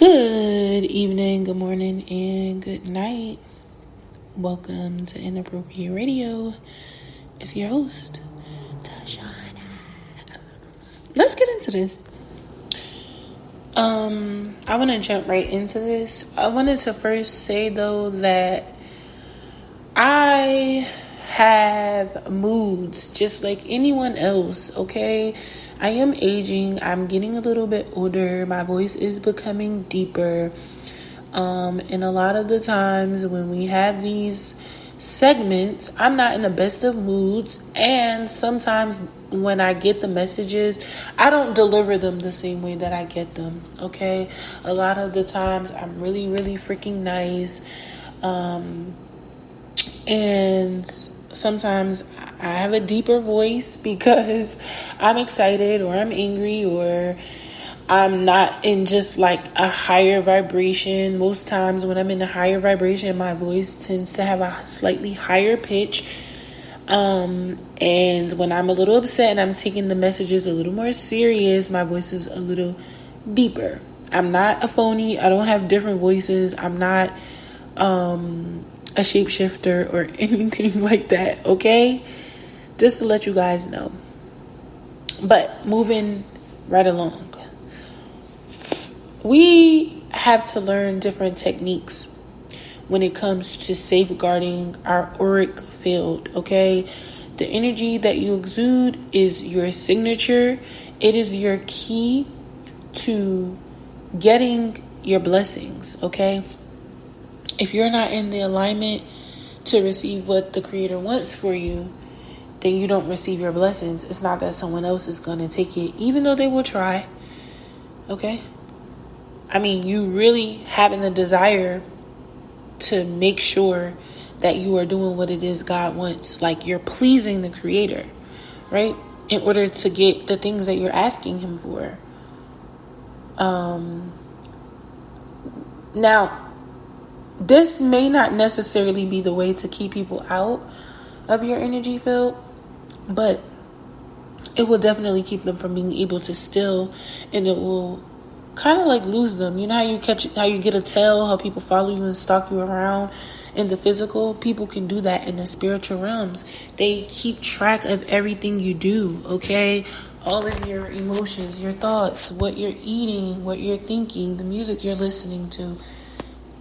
Good evening, good morning, and good night. Welcome to Inappropriate Radio. It's your host, Tashana. Let's get into this. I want to jump right into this. I wanted to first say, though, that I have moods just like anyone else, okay? I am aging. I'm getting a little bit older. My voice is becoming deeper. And a lot of the times when we have these segments, I'm not in the best of moods. And sometimes when I get the messages, I don't deliver them the same way that I get them, okay? A lot of the times I'm really, really freaking nice. And sometimes I have a deeper voice because I'm excited or I'm angry or I'm not in just like a higher vibration. Most times when I'm in a higher vibration, my voice tends to have a slightly higher pitch. And when I'm a little upset and I'm taking the messages a little more serious, my voice is a little deeper. I'm not a phony. I don't have different voices. I'm not a shapeshifter or anything like that, okay? Just to let you guys know. But moving right along. We have to learn different techniques when it comes to safeguarding our auric field, okay? The energy that you exude is your signature. It is your key to getting your blessings, okay? If you're not in the alignment to receive what the Creator wants for you, then you don't receive your blessings. It's not that someone else is going to take it, even though they will try. Okay? I mean, you really having the desire to make sure that you are doing what it is God wants. Like you're pleasing the Creator, right? In order to get the things that you're asking Him for. Now, this may not necessarily be the way to keep people out of your energy field, but it will definitely keep them from being able to steal, and it will kind of like lose them. You know how you get a tail, how people follow you and stalk you around in the physical? People can do that in the spiritual realms. They keep track of everything you do, okay? All of your emotions, your thoughts, what you're eating, what you're thinking, the music you're listening to.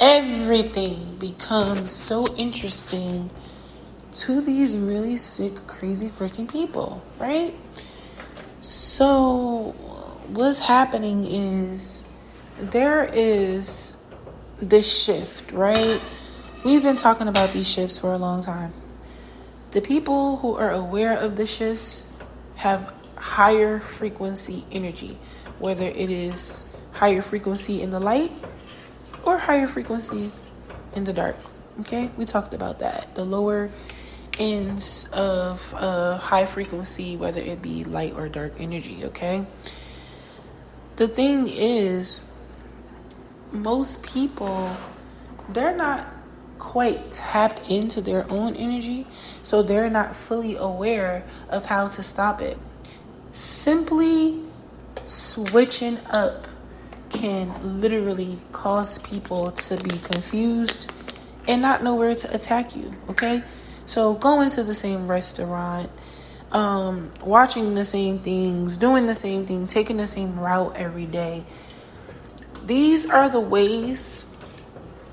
Everything becomes so interesting to these really sick, crazy freaking people, right? So what's happening is there is this shift, right? We've been talking about these shifts for a long time. The people who are aware of the shifts have higher frequency energy, whether it is higher frequency in the light or higher frequency in the dark. Okay, we talked about that. The lower ends of high frequency, whether it be light or dark energy. Okay, the thing is, most people, they're not quite tapped into their own energy, so they're not fully aware of how to stop it. Simply switching up can literally cause people to be confused and not know where to attack you, okay? So going to the same restaurant, watching the same things, doing the same thing, taking the same route every day. These are the ways,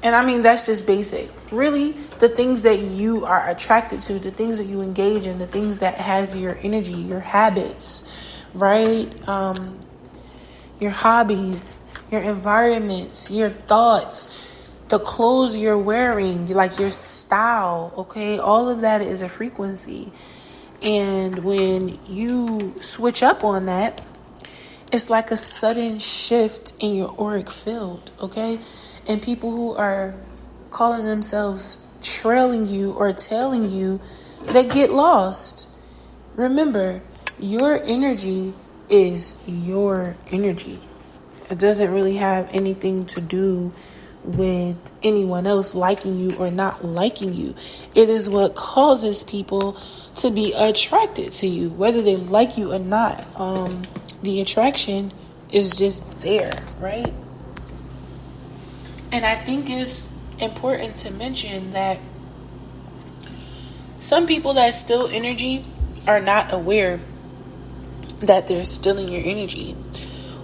and I mean, that's just basic. Really, the things that you are attracted to, the things that you engage in, the things that has your energy, your habits, right? Your hobbies, your environments, your thoughts, the clothes you're wearing, like your style, okay? All of that is a frequency. And when you switch up on that, it's like a sudden shift in your auric field, okay? And people who are calling themselves trailing you or tailing you, they get lost. Remember, your energy is your energy. It doesn't really have anything to do with anyone else liking you or not liking you. It is what causes people to be attracted to you, whether they like you or not. The attraction is just there, right? And I think it's important to mention that some people that steal energy are not aware that they're stealing your energy,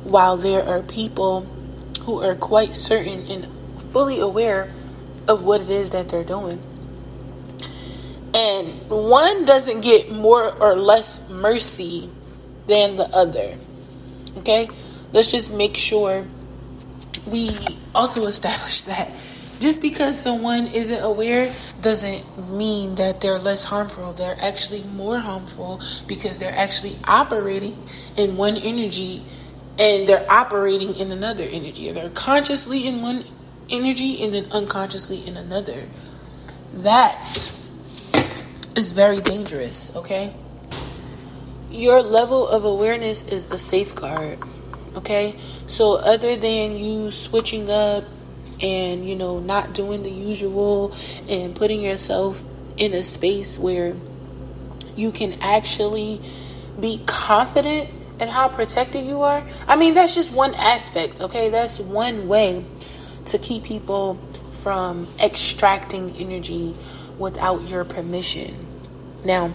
while there are people who are quite certain and fully aware of what it is that they're doing. And one doesn't get more or less mercy than the other. Okay? Let's just make sure we also establish that. Just because someone isn't aware doesn't mean that they're less harmful. They're actually more harmful because they're actually operating in one energy and they're operating in another energy. They're consciously in one energy and then unconsciously in another. That is very dangerous, okay? Your level of awareness is a safeguard, okay? So other than you switching up and, not doing the usual and putting yourself in a space where you can actually be confident in how protected you are. I mean, that's just one aspect, okay? That's one way to keep people from extracting energy without your permission. Now,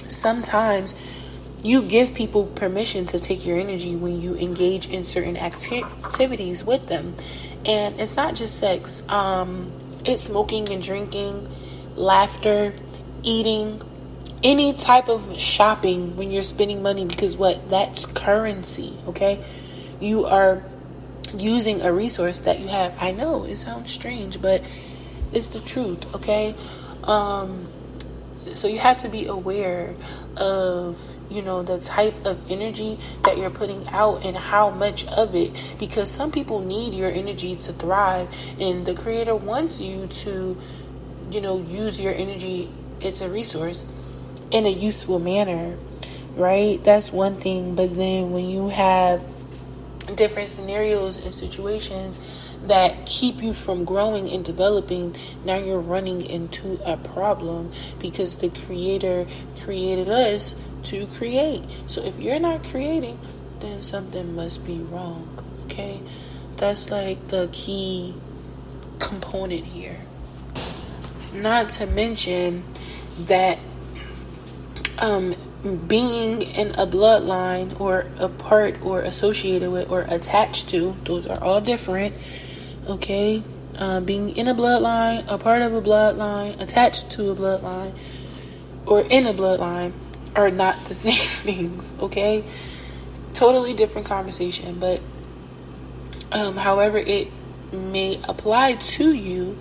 sometimes you give people permission to take your energy when you engage in certain activities with them. And it's not just sex. It's smoking and drinking, laughter, eating, any type of shopping when you're spending money, because that's currency, okay? You are using a resource that you have. I know it sounds strange, but it's the truth, okay? So you have to be aware of the type of energy that you're putting out and how much of it, because some people need your energy to thrive, and the creator wants you to use your energy. It's a resource in a useful manner, right? That's one thing. But then when you have different scenarios and situations that keep you from growing and developing, now you're running into a problem, because the creator created us to create. So if you're not creating, then something must be wrong, okay? That's like the key component here. Not to mention that being in a bloodline or a part or associated with or attached to, those are all different, okay? Being in a bloodline, a part of a bloodline, attached to a bloodline, or in a bloodline are not the same things, okay? Totally different conversation. But however it may apply to you,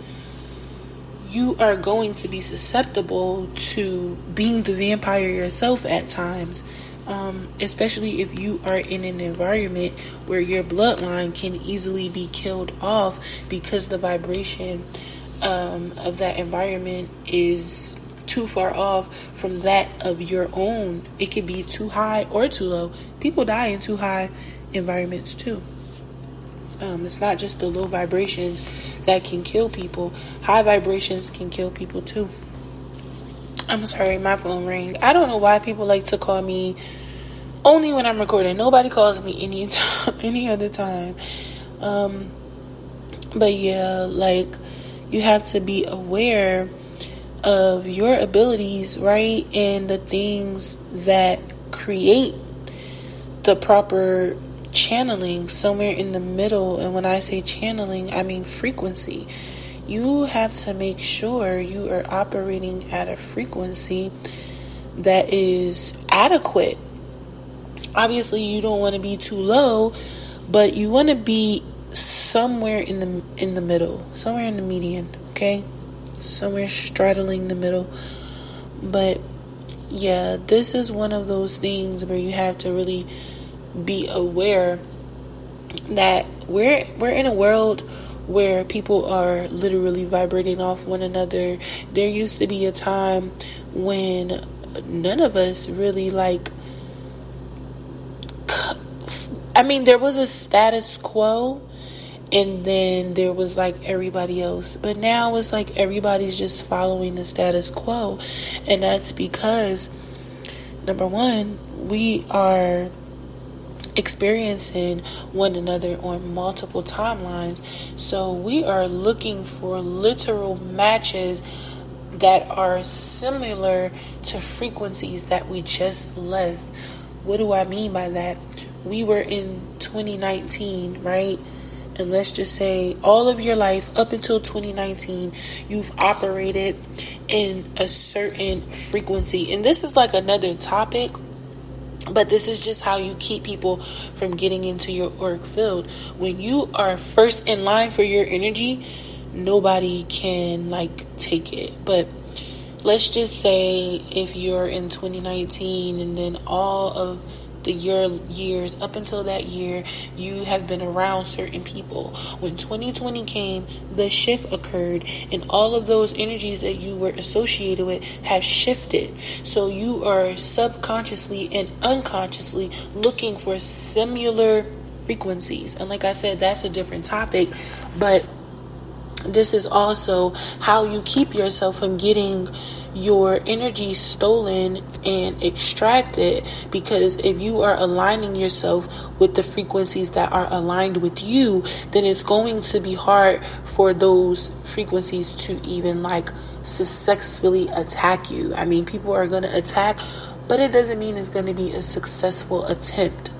you are going to be susceptible to being the vampire yourself at times, especially if you are in an environment where your bloodline can easily be killed off because the vibration of that environment is too far off from that of your own. It could be too high or too low. People die in too high environments too. It's not just the low vibrations that can kill people. High vibrations can kill people too. I'm sorry, my phone rang. I don't know why people like to call me only when I'm recording. Nobody calls me any other time. But yeah, like, you have to be aware of your abilities, right? And the things that create the proper channeling somewhere in the middle. And when I say channeling, I mean frequency. You have to make sure you are operating at a frequency that is adequate. Obviously, you don't want to be too low, but you want to be somewhere in the middle, somewhere in the median, okay? Somewhere straddling the middle. But yeah, this is one of those things where you have to really be aware that we're in a world where people are literally vibrating off one another. There used to be a time when none of us really there was a status quo, and then there was everybody else. But now it's everybody's just following the status quo. And that's because, number one, we are experiencing one another on multiple timelines. So we are looking for literal matches that are similar to frequencies that we just left. What do I mean by that? We were in 2019, right? And let's just say all of your life up until 2019, you've operated in a certain frequency. And this is like another topic, but this is just how you keep people from getting into your auric field. When you are first in line for your energy, nobody can take it. But let's just say if you're in 2019 and then all of the years up until that year, you have been around certain people. When 2020 came, the shift occurred, and all of those energies that you were associated with have shifted. So you are subconsciously and unconsciously looking for similar frequencies. And like I said, that's a different topic, but this is also how you keep yourself from getting your energy stolen and extracted, because if you are aligning yourself with the frequencies that are aligned with you, then it's going to be hard for those frequencies to even successfully attack you. I mean, people are going to attack, but it doesn't mean it's going to be a successful attempt.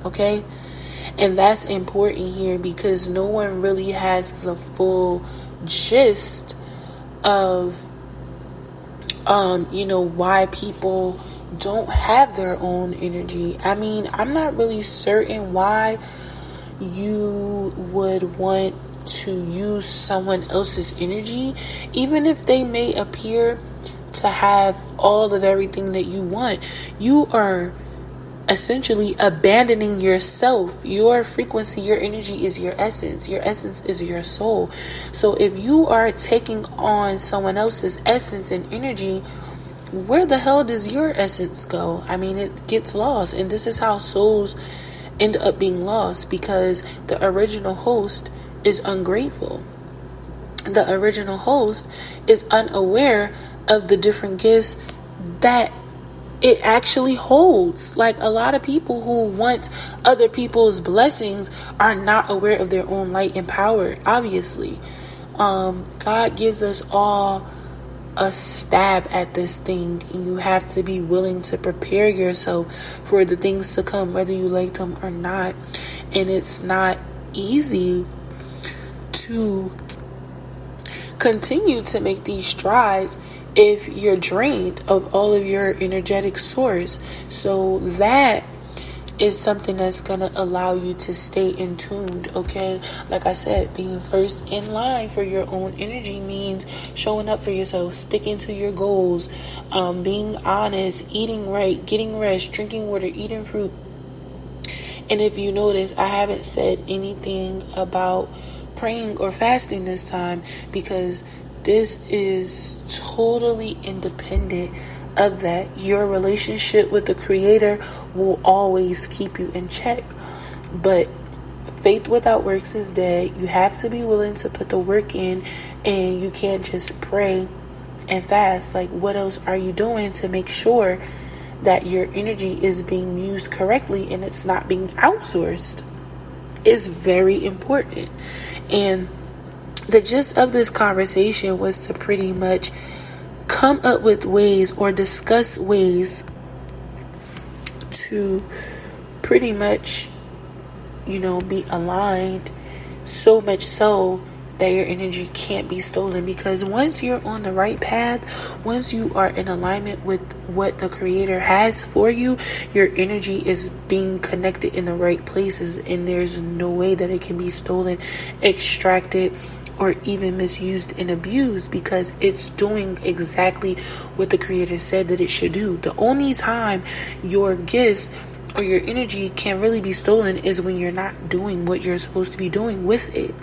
Okay? And that's important here, because no one really has the full gist of why people don't have their own energy. I mean, I'm not really certain why you would want to use someone else's energy, even if they may appear to have all of everything that you want. You are essentially abandoning yourself. Your frequency, your energy is your essence. Your essence is your soul. So if you are taking on someone else's essence and energy, where the hell does your essence go? I mean, it gets lost. And this is how souls end up being lost, because the original host is ungrateful. The original host is unaware of the different gifts that it actually holds. Like, a lot of people who want other people's blessings are not aware of their own light and power, obviously. God gives us all a stab at this thing, and you have to be willing to prepare yourself for the things to come, whether you like them or not. And it's not easy to continue to make these strides if you're drained of all of your energetic source. So that is something that's going to allow you to stay in tuned, okay? Like I said, being first in line for your own energy means showing up for yourself, sticking to your goals, being honest, eating right, getting rest, drinking water, eating fruit. And if you notice, I haven't said anything about praying or fasting this time, because this is totally independent of that. Your relationship with the Creator will always keep you in check. But faith without works is dead. You have to be willing to put the work in, and you can't just pray and fast. Like, what else are you doing to make sure that your energy is being used correctly and it's not being outsourced? Is very important. And the gist of this conversation was to pretty much come up with ways, or discuss ways, to pretty much, be aligned, so much so that your energy can't be stolen. Because once you're on the right path, once you are in alignment with what the Creator has for you, your energy is being connected in the right places, and there's no way that it can be stolen, extracted, or even misused and abused, because it's doing exactly what the Creator said that it should do. The only time your gifts or your energy can really be stolen is when you're not doing what you're supposed to be doing with it.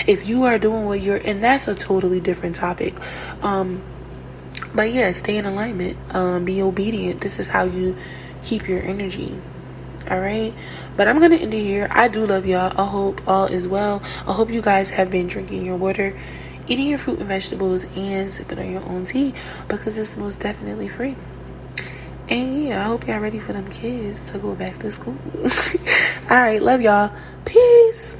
If you are doing what and that's a totally different topic. But yeah, stay in alignment. Be obedient. This is how you keep your energy. Alright, but I'm gonna end it here. I do love y'all. I hope all is well. I hope you guys have been drinking your water, eating your fruit and vegetables, and sipping on your own tea, because it's most definitely free. And yeah, I hope y'all ready for them kids to go back to school. All right, love y'all. Peace.